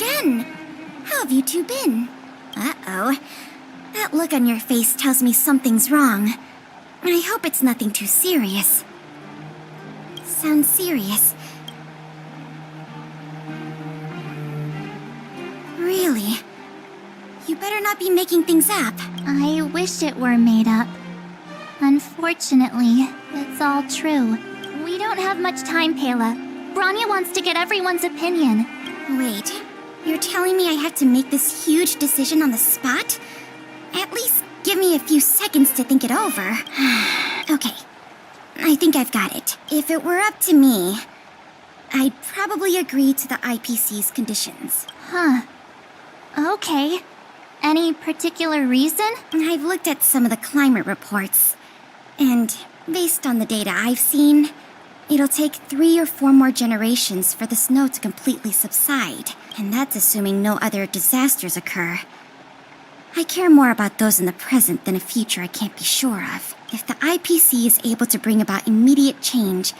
again. How have you two been? Uh-oh. That look on your face tells me something's wrong. I hope it's nothing too serious. Sounds serious. Really? You better not be making things up. I wish it were made up. Unfortunately, it's all true. We don't have much time, Pela. Bronya wants to get everyone's opinion. Wait, you're telling me I have to make this huge decision on the spot? At least give me a few seconds to think it over. Okay, I think I've got it. If it were up to me, I'd probably agree to the IPC's conditions. Huh. Okay. Any particular reason? I've looked at some of the climate reports, and based on the data I've seen, it'll take 3 or 4 more generations for the snow to completely subside, and that's assuming no other disasters occur. I care more about those in the present than a future I can't be sure of. If the IPC is able to bring about immediate change,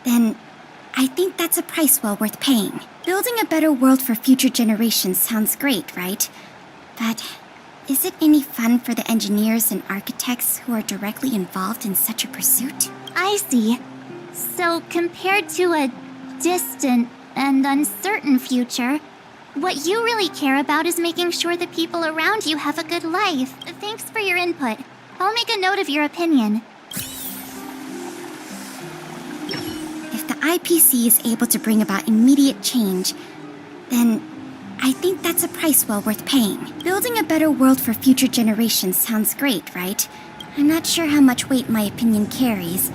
then I think that's a price well worth paying. Building a better world for future generations sounds great, right? But is it any fun for the engineers and architects who are directly involved in such a pursuit? I see. So, compared to a distant and uncertain future, what you really care about is making sure the people around you have a good life. Thanks for your input. I'll make a note of your opinion. If the IPC is able to bring about immediate change, then I think that's a price well worth paying. Building a better world for future generations sounds great, right? I'm not sure how much weight my opinion carries.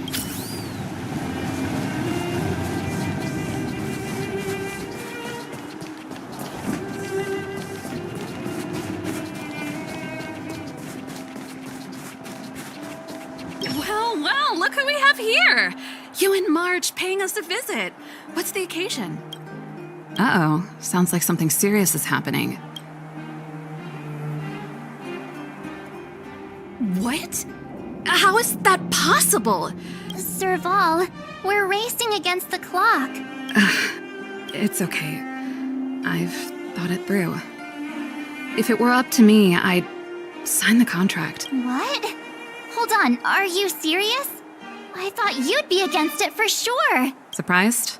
Well, look who we have here! You and Marge paying us a visit. What's the occasion? Uh-oh, sounds like something serious is happening. What? How is that possible? Serval, we're racing against the clock. It's okay. I've thought it through. If it were up to me, I'd sign the contract. What? Hold on, are you serious? I thought you'd be against it for sure. Surprised?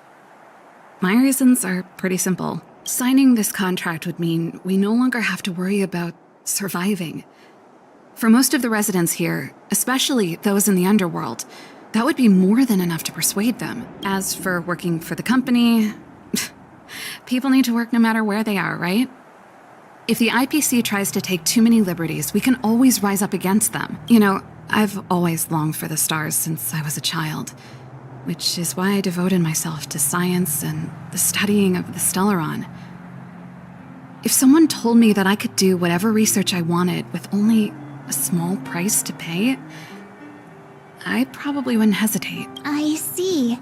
My reasons are pretty simple. Signing this contract would mean we no longer have to worry about surviving. For most of the residents here, especially those in the underworld, that would be more than enough to persuade them. As for working for the company, people need to work no matter where they are, right? If the IPC tries to take too many liberties, we can always rise up against them. You know, I've always longed for the stars since I was a child, which is why I devoted myself to science and the studying of the Stellaron. If someone told me that I could do whatever research I wanted with only a small price to pay, I probably wouldn't hesitate. I see.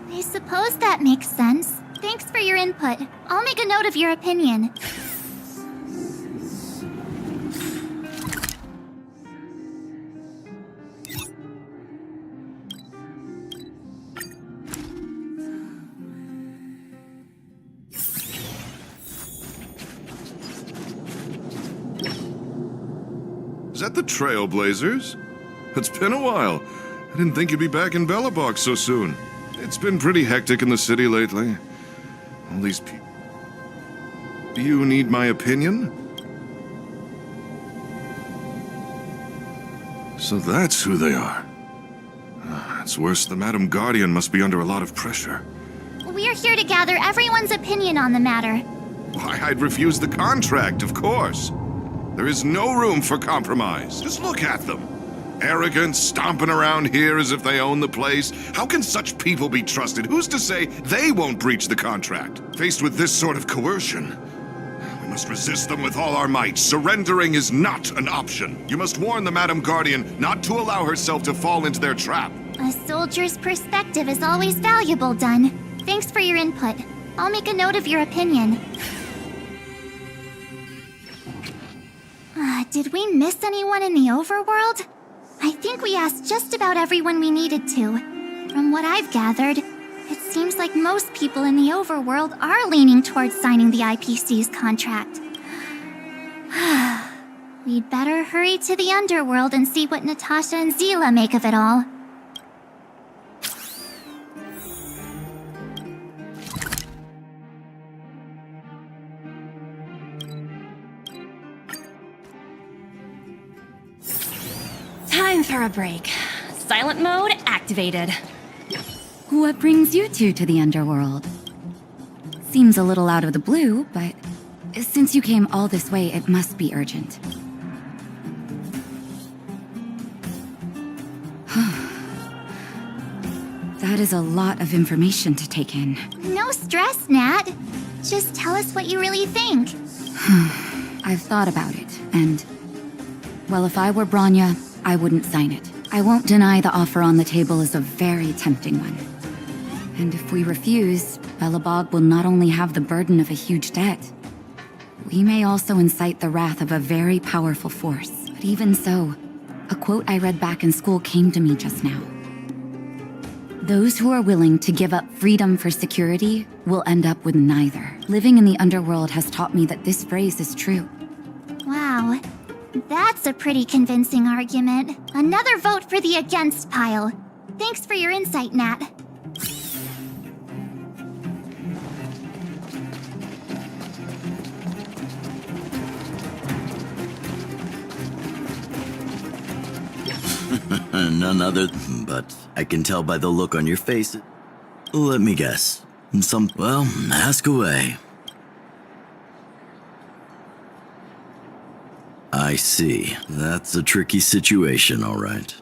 I suppose that makes sense. Thanks for your input. I'll make a note of your opinion. Is that the Trailblazers? It's been a while. I didn't think you'd be back in Belobog so soon. It's been pretty hectic in the city lately. All these people... Do you need my opinion? So that's who they are. It's worse, the Madam Guardian must be under a lot of pressure. We're here to gather everyone's opinion on the matter. Why, I'd refuse the contract, of course. There is no room for compromise. Just look at them. Arrogant, stomping around here as if they own the place. How can such people be trusted? Who's to say they won't breach the contract? Faced with this sort of coercion, we must resist them with all our might. Surrendering is not an option. You must warn the Madam Guardian not to allow herself to fall into their trap. A soldier's perspective is always valuable, Dunn. Thanks for your input. I'll make a note of your opinion. Did we miss anyone in the overworld? I think we asked just about everyone we needed to. From what I've gathered, It seems like most people in the overworld are leaning towards signing the IPC's contract. We'd better hurry to the underworld and see what Natasha and Zila make of it all. Time for a break. Silent mode activated. What brings you two to the underworld? Seems a little out of the blue, but since you came all this way, it must be urgent. That is a lot of information to take in. No stress, Nat. Just tell us what you really think. I've thought about it, and... well, if I were Bronya, I wouldn't sign it. I won't deny the offer on the table is a very tempting one. And if we refuse, Belobog will not only have the burden of a huge debt, we may also incite the wrath of a very powerful force. But even so, a quote I read back in school came to me just now. Those who are willing to give up freedom for security will end up with neither. Living in the underworld has taught me that this phrase is true. Wow. That's a pretty convincing argument. Another vote for the against pile. Thanks for your insight, Nat. None other, but I can tell by the look on your face. Let me guess. Well, ask away. I see. That's a tricky situation, all right.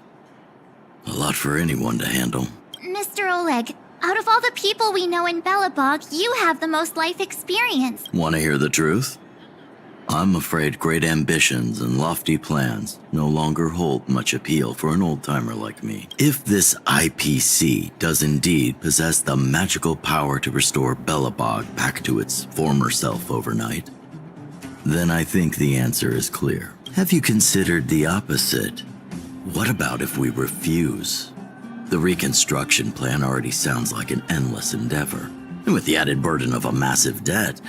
A lot for anyone to handle. Mr. Oleg, out of all the people we know in Belobog, you have the most life experience. Want to hear the truth? I'm afraid great ambitions and lofty plans no longer hold much appeal for an old-timer like me. If this IPC does indeed possess the magical power to restore Belobog back to its former self overnight, then I think the answer is clear. Have you considered the opposite? What about if we refuse? The reconstruction plan already sounds like an endless endeavor. And with the added burden of a massive debt,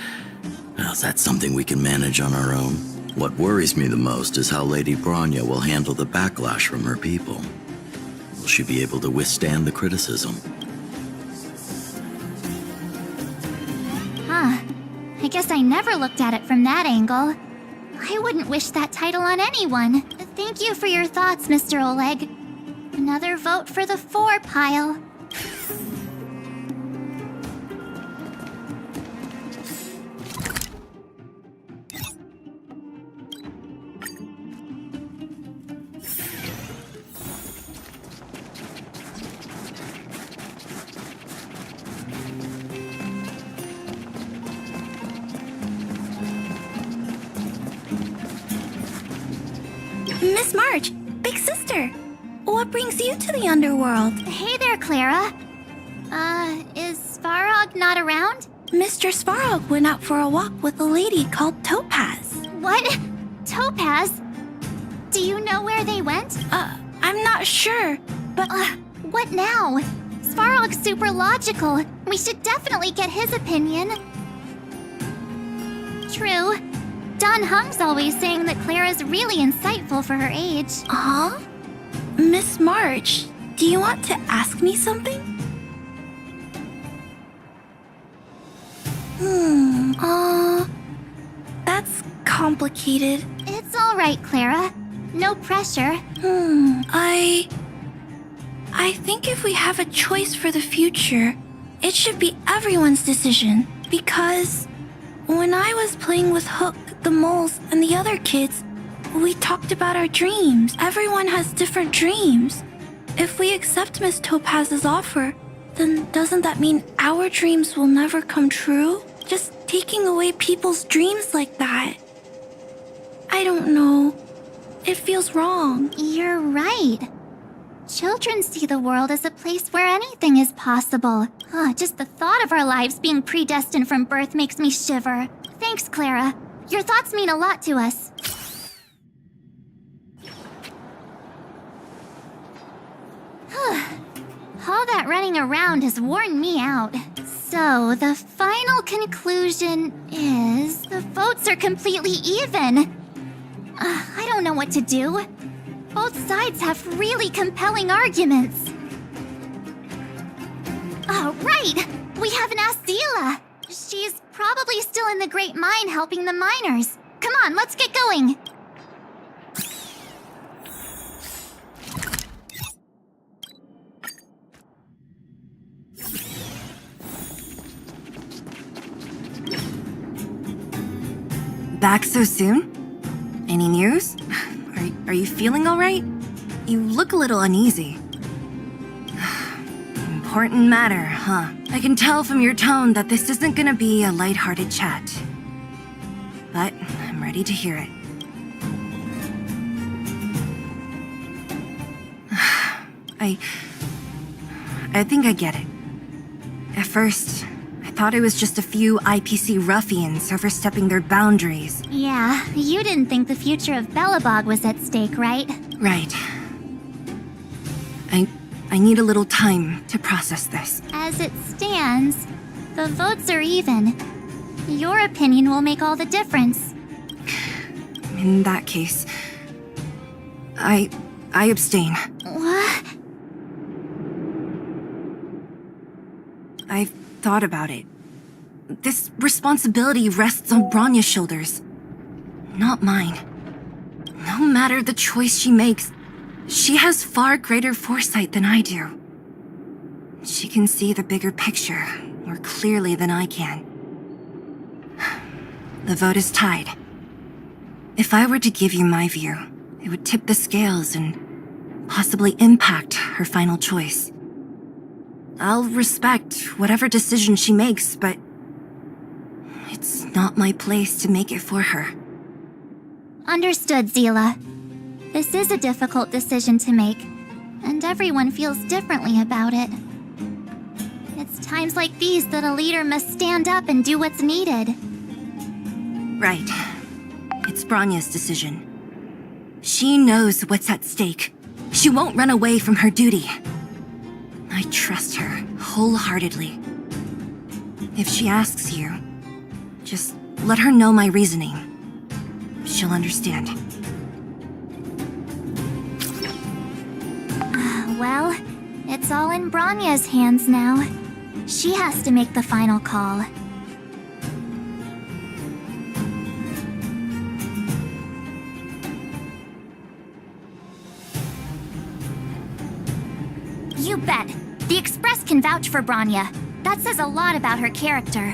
well, is that something we can manage on our own? What worries me the most is how Lady Bronya will handle the backlash from her people. Will she be able to withstand the criticism? I guess I never looked at it from that angle. I wouldn't wish that title on anyone. Thank you for your thoughts, Mr. Oleg. Another vote for the 4 pile. Miss March, big sister, what brings you to the underworld? Hey there, Clara. Is Svarog not around? Mr. Svarog went out for a walk with a lady called Topaz. What? Topaz? Do you know where they went? I'm not sure, but What now? Svarog's super logical. We should definitely get his opinion. True. Don Hung's always saying that Clara's really insightful for her age. huh? Miss March, do you want to ask me something? That's complicated. It's all right, Clara. No pressure. I think if we have a choice for the future, it should be everyone's decision. Because when I was playing with Hook, the moles, and the other kids, we talked about our dreams. Everyone has different dreams. If we accept Miss Topaz's offer, then doesn't that mean our dreams will never come true? Just taking away people's dreams like that. I don't know. It feels wrong. You're right. Children see the world as a place where anything is possible. Just the thought of our lives being predestined from birth makes me shiver. Thanks, Clara. Your thoughts mean a lot to us. All that running around has worn me out. So, the final conclusion is the votes are completely even. I don't know what to do. Both sides have really compelling arguments. Oh, right! We haven't asked Zila. She's probably still in the Great Mine helping the miners. Come on, let's get going. Back so soon? Any news? Are you feeling all right? You look a little uneasy. Important matter, huh? I can tell from your tone that this isn't gonna be a lighthearted chat. But I'm ready to hear it. I think I get it. At first, I thought it was just a few IPC ruffians overstepping their boundaries. Yeah, you didn't think the future of Belobog was at stake, right? Right. I need a little time to process this. As it stands, the votes are even. Your opinion will make all the difference. In that case, I abstain. What? I've thought about it. This responsibility rests on Bronya's shoulders, not mine. No matter the choice she makes, she has far greater foresight than I do. She can see the bigger picture more clearly than I can. The vote is tied. If I were to give you my view, it would tip the scales and possibly impact her final choice. I'll respect whatever decision she makes, but it's not my place to make it for her. Understood, Zila. This is a difficult decision to make, and everyone feels differently about it. It's times like these that a leader must stand up and do what's needed. Right. It's Bronya's decision. She knows what's at stake. She won't run away from her duty. I trust her wholeheartedly. If she asks you, just let her know my reasoning. She'll understand. Well, it's all in Bronya's hands now. She has to make the final call. You bet. The Express can vouch for Bronya. That says a lot about her character.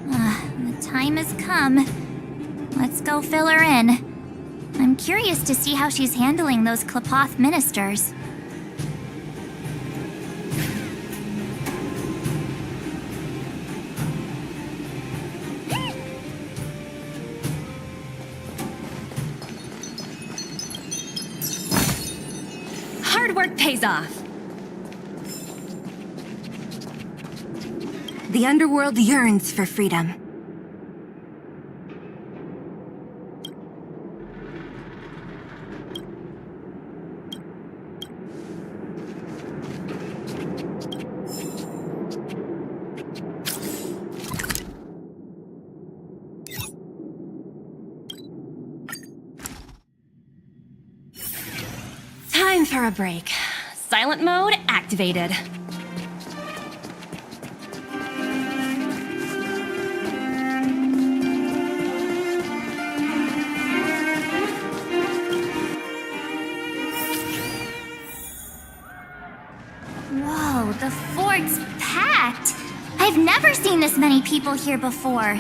The time has come. Let's go fill her in. I'm curious to see how she's handling those Klapoth ministers. Hard work pays off. The underworld yearns for freedom. Time for a break. Silent mode activated. Whoa, the fort's packed! I've never seen this many people here before.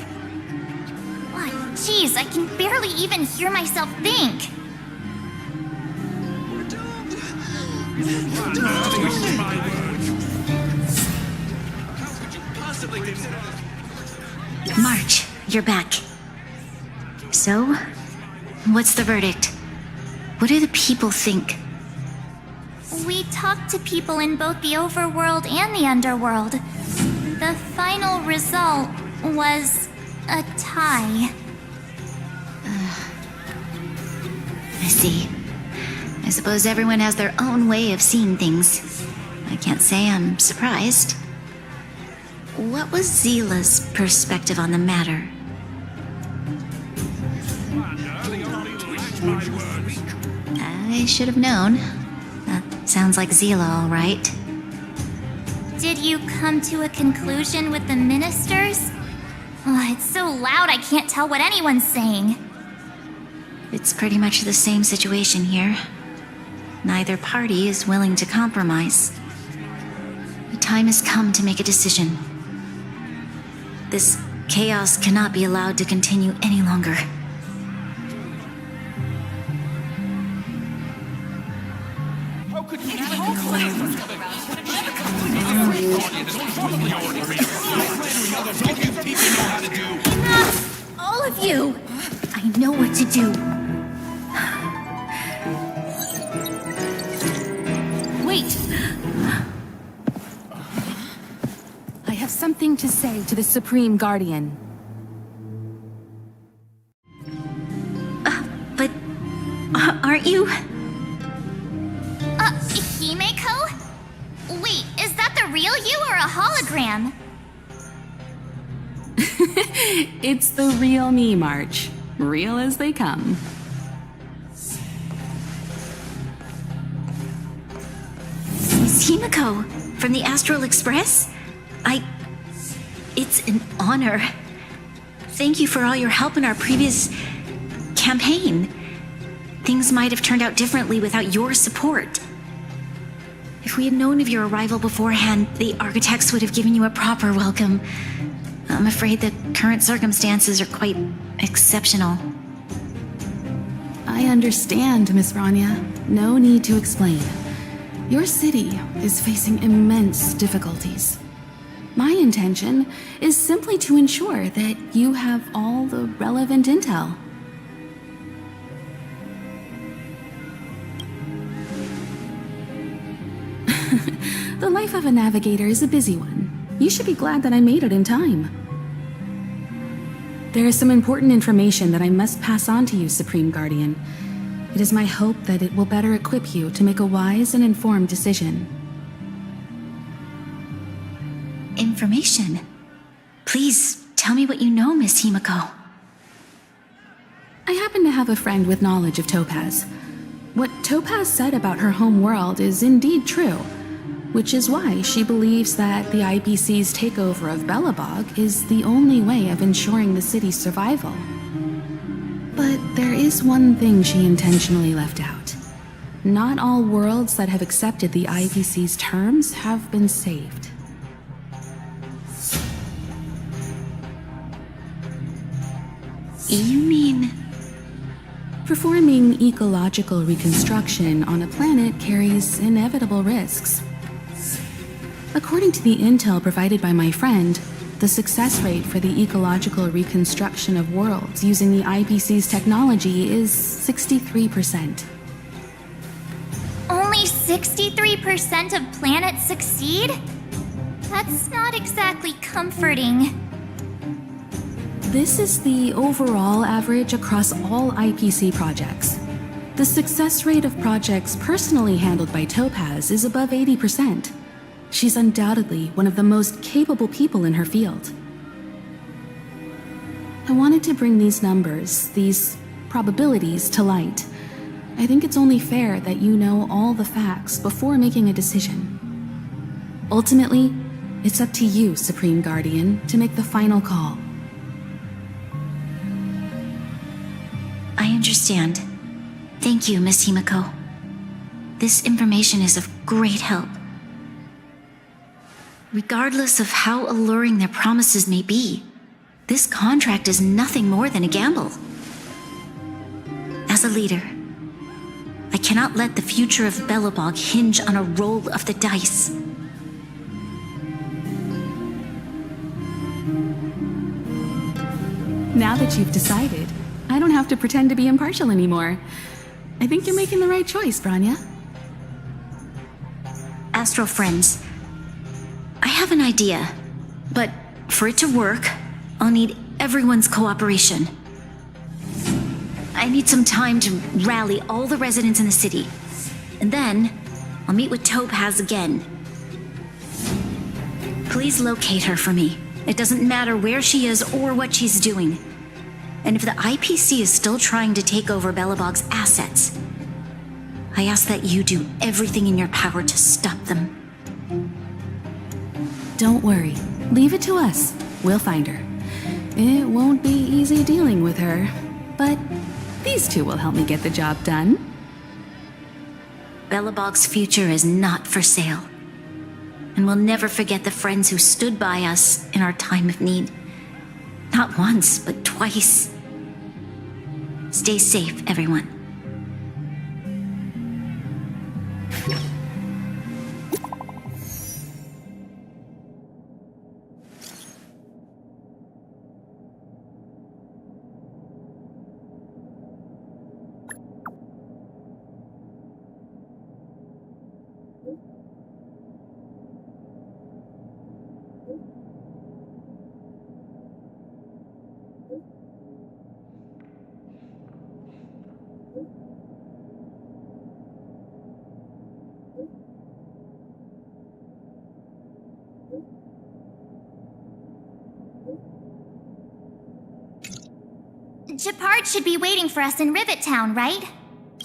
What? Jeez, I can barely even hear myself think. March, you're back. So, what's the verdict? What do the people think? We talked to people in both the overworld and the underworld. The final result was a tie. I see. I suppose everyone has their own way of seeing things. I can't say I'm surprised. What was Zila's perspective on the matter? I should have known. That sounds like Zila, all right. Did you come to a conclusion with the ministers? Oh, it's so loud I can't tell what anyone's saying. It's pretty much the same situation here. Neither party is willing to compromise. The time has come to make a decision. This chaos cannot be allowed to continue any longer. Enough! All of you! I know what to do. Wait! I have something to say to the Supreme Guardian. But aren't you? Himeko? Wait, is that the real you or a hologram? It's the real me, March. Real as they come. Miss Himeko, from the Astral Express? It's an honor. Thank you for all your help in our previous campaign. Things might have turned out differently without your support. If we had known of your arrival beforehand, the architects would have given you a proper welcome. I'm afraid the current circumstances are quite exceptional. I understand, Miss Rania. No need to explain. Your city is facing immense difficulties. My intention is simply to ensure that you have all the relevant intel. The life of a navigator is a busy one. You should be glad that I made it in time. There is some important information that I must pass on to you, Supreme Guardian. It is my hope that it will better equip you to make a wise and informed decision. Information? Please, tell me what you know, Miss Himeko. I happen to have a friend with knowledge of Topaz. What Topaz said about her home world is indeed true, which is why she believes that the IPC's takeover of Belobog is the only way of ensuring the city's survival. But there is one thing she intentionally left out. Not all worlds that have accepted the IPC's terms have been saved. You mean... Performing ecological reconstruction on a planet carries inevitable risks. According to the intel provided by my friend, the success rate for the ecological reconstruction of worlds using the IPC's technology is 63%. Only 63% of planets succeed? That's not exactly comforting. This is the overall average across all IPC projects. The success rate of projects personally handled by Topaz is above 80%. She's undoubtedly one of the most capable people in her field. I wanted to bring these numbers, these probabilities, to light. I think it's only fair that you know all the facts before making a decision. Ultimately, it's up to you, Supreme Guardian, to make the final call. I understand. Thank you, Miss Himeko. This information is of great help. Regardless of how alluring their promises may be, this contract is nothing more than a gamble. As a leader, I cannot let the future of Belobog hinge on a roll of the dice. Now that you've decided, I don't have to pretend to be impartial anymore. I think you're making the right choice, Branya. Astral friends, I have an idea, but for it to work, I'll need everyone's cooperation. I need some time to rally all the residents in the city, and then I'll meet with Topaz again. Please locate her for me. It doesn't matter where she is or what she's doing. And if the IPC is still trying to take over Belobog's assets, I ask that you do everything in your power to stop them. Don't worry. Leave it to us. We'll find her. It won't be easy dealing with her, but these two will help me get the job done. Belobog's future is not for sale. And we'll never forget the friends who stood by us in our time of need. Not once, but twice. Stay safe, everyone. Gepard should be waiting for us in Rivet Town, right?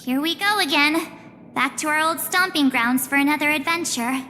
Here we go again. Back to our old stomping grounds for another adventure.